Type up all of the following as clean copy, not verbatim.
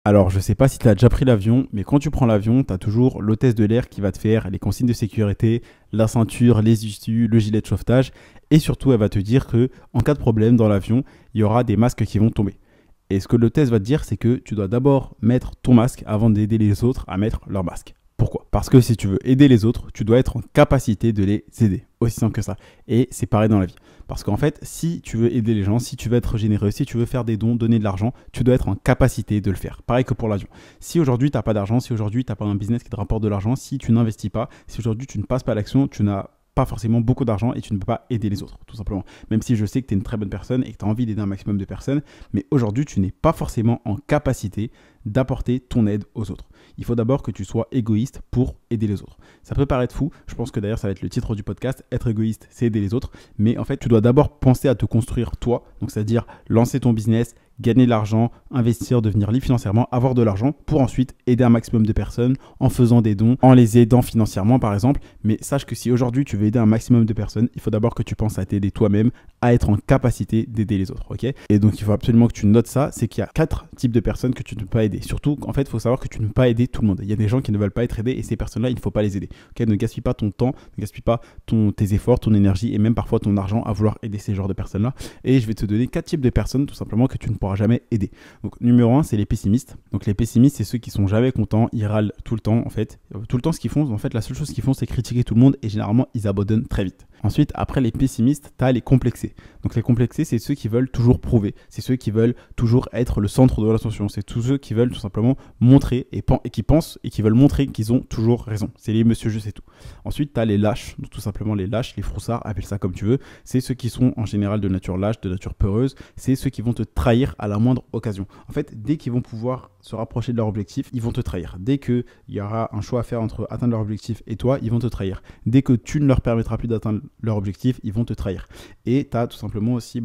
Alors, je sais pas si tu as déjà pris l'avion, mais quand tu prends l'avion, tu as toujours l'hôtesse de l'air qui va te faire les consignes de sécurité, la ceinture, les issues, le gilet de sauvetage. Et surtout, elle va te dire que en cas de problème dans l'avion, il y aura des masques qui vont tomber. Et ce que l'hôtesse va te dire, c'est que tu dois d'abord mettre ton masque avant d'aider les autres à mettre leur masque. Pourquoi? Parce que si tu veux aider les autres, tu dois être en capacité de les aider. Aussi simple que ça. Et c'est pareil dans la vie. Parce qu'en fait, si tu veux aider les gens, si tu veux être généreux, si tu veux faire des dons, donner de l'argent, tu dois être en capacité de le faire. Pareil que pour l'avion. Si aujourd'hui, tu n'as pas d'argent, si aujourd'hui, tu n'as pas un business qui te rapporte de l'argent, si tu n'investis pas, si aujourd'hui, tu ne passes pas à l'action, tu n'as pas forcément beaucoup d'argent et tu ne peux pas aider les autres, tout simplement. Même si je sais que tu es une très bonne personne et que tu as envie d'aider un maximum de personnes, mais aujourd'hui, tu n'es pas forcément en capacité d'apporter ton aide aux autres. Il faut d'abord que tu sois égoïste pour aider les autres. Ça peut paraître fou, je pense que d'ailleurs ça va être le titre du podcast, être égoïste, c'est aider les autres, mais en fait tu dois d'abord penser à te construire toi, donc c'est-à-dire lancer ton business, gagner de l'argent, investir, devenir libre financièrement, avoir de l'argent pour ensuite aider un maximum de personnes en faisant des dons, en les aidant financièrement par exemple. Mais sache que si aujourd'hui tu veux aider un maximum de personnes, il faut d'abord que tu penses à t'aider toi-même, à être en capacité d'aider les autres, ok? Et donc il faut absolument que tu notes ça, c'est qu'il y a 4 types de personnes que tu ne peux pas aider. Surtout qu'en fait il faut savoir que tu ne peux pas aider tout le monde. Il y a des gens qui ne veulent pas être aidés et ces personnes-là il ne faut pas les aider. Ok, ne gaspille pas ton temps, ne gaspille pas tes efforts, ton énergie et même parfois ton argent à vouloir aider ces genres de personnes-là. Et je vais te donner 4 types de personnes tout simplement que tu ne pourras jamais aider. Donc numéro 1, c'est les pessimistes. Donc les pessimistes, c'est ceux qui sont jamais contents, ils râlent tout le temps en fait. Tout le temps ce qu'ils font, en fait la seule chose qu'ils font c'est critiquer tout le monde et généralement ils abandonnent très vite. Ensuite, après les pessimistes, tu as les complexés. Donc les complexés, c'est ceux qui veulent toujours prouver. C'est ceux qui veulent toujours être le centre de l'attention. C'est tous ceux qui veulent tout simplement montrer et qui pensent et qui veulent montrer qu'ils ont toujours raison. C'est les monsieur je sais tout. Ensuite, tu as les lâches. Donc tout simplement les lâches, les froussards, appelle ça comme tu veux. C'est ceux qui sont en général de nature lâche, de nature peureuse. C'est ceux qui vont te trahir à la moindre occasion. En fait, dès qu'ils vont pouvoir se rapprocher de leur objectif, ils vont te trahir. Dès qu'il y aura un choix à faire entre atteindre leur objectif et toi, ils vont te trahir. Dès que tu ne leur permettras plus d'atteindre leur objectif, ils vont te trahir. Et tu as tout simplement aussi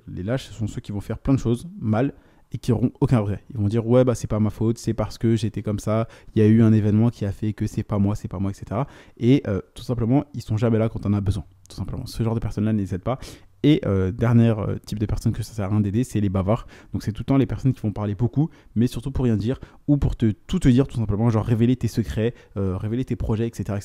les lâches, ce sont ceux qui vont faire plein de choses mal et qui n'auront aucun regret. Ils vont dire ouais c'est pas ma faute, c'est parce que j'étais comme ça, il y a eu un événement qui a fait que c'est pas moi, etc. Et tout simplement, ils sont jamais là quand on a besoin. Tout simplement, ce genre de personnes-là ne les aident pas. Et dernier type de personnes que ça sert à rien d'aider, c'est les bavards. Donc c'est tout le temps les personnes qui vont parler beaucoup, mais surtout pour rien dire, ou pour tout te dire tout simplement, genre révéler tes secrets, révéler tes projets, etc.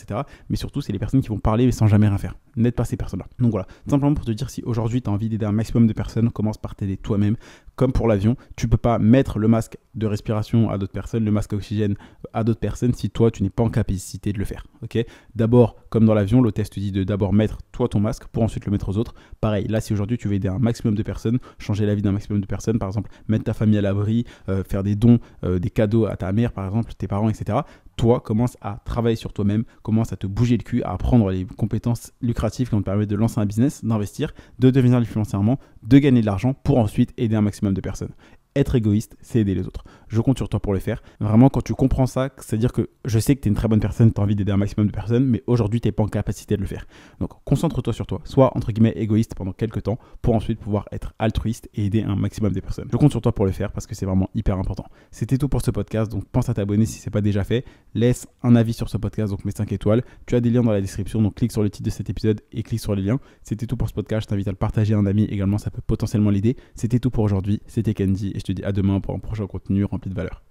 Mais surtout, c'est les personnes qui vont parler mais sans jamais rien faire. N'aide pas ces personnes-là. Donc voilà, simplement pour te dire, si aujourd'hui tu as envie d'aider un maximum de personnes, commence par t'aider toi-même. Comme pour l'avion, tu peux pas mettre le masque de respiration à d'autres personnes, le masque à oxygène à d'autres personnes si toi tu n'es pas en capacité de le faire. Ok? D'abord, comme dans l'avion, l'hôtesse te dit de d'abord mettre toi ton masque pour ensuite le mettre aux autres. Pareil, là si aujourd'hui tu veux aider un maximum de personnes, changer la vie d'un maximum de personnes, par exemple mettre ta famille à l'abri, faire des dons, des cadeaux à ta mère par exemple, tes parents, etc. Toi, commence à travailler sur toi-même, commence à te bouger le cul, à apprendre les compétences lucratives qui vont te permettre de lancer un business, d'investir, de devenir libre financièrement, de gagner de l'argent pour ensuite aider un maximum de personnes. Être égoïste, c'est aider les autres. Je compte sur toi pour le faire. Vraiment, quand tu comprends ça, c'est-à-dire que je sais que tu es une très bonne personne, tu as envie d'aider un maximum de personnes, mais aujourd'hui, tu n'es pas en capacité de le faire. Donc, concentre-toi sur toi. Sois, entre guillemets, égoïste pendant quelques temps pour ensuite pouvoir être altruiste et aider un maximum de personnes. Je compte sur toi pour le faire parce que c'est vraiment hyper important. C'était tout pour ce podcast, donc pense à t'abonner si ce n'est pas déjà fait. Laisse un avis sur ce podcast, donc mets 5 étoiles. Tu as des liens dans la description, donc clique sur le titre de cet épisode et clique sur les liens. C'était tout pour ce podcast. Je t'invite à le partager à un ami également, ça peut potentiellement l'aider. C'était tout pour aujourd'hui. C'était Kenji et je te dis à demain pour un prochain contenu rempli de valeur.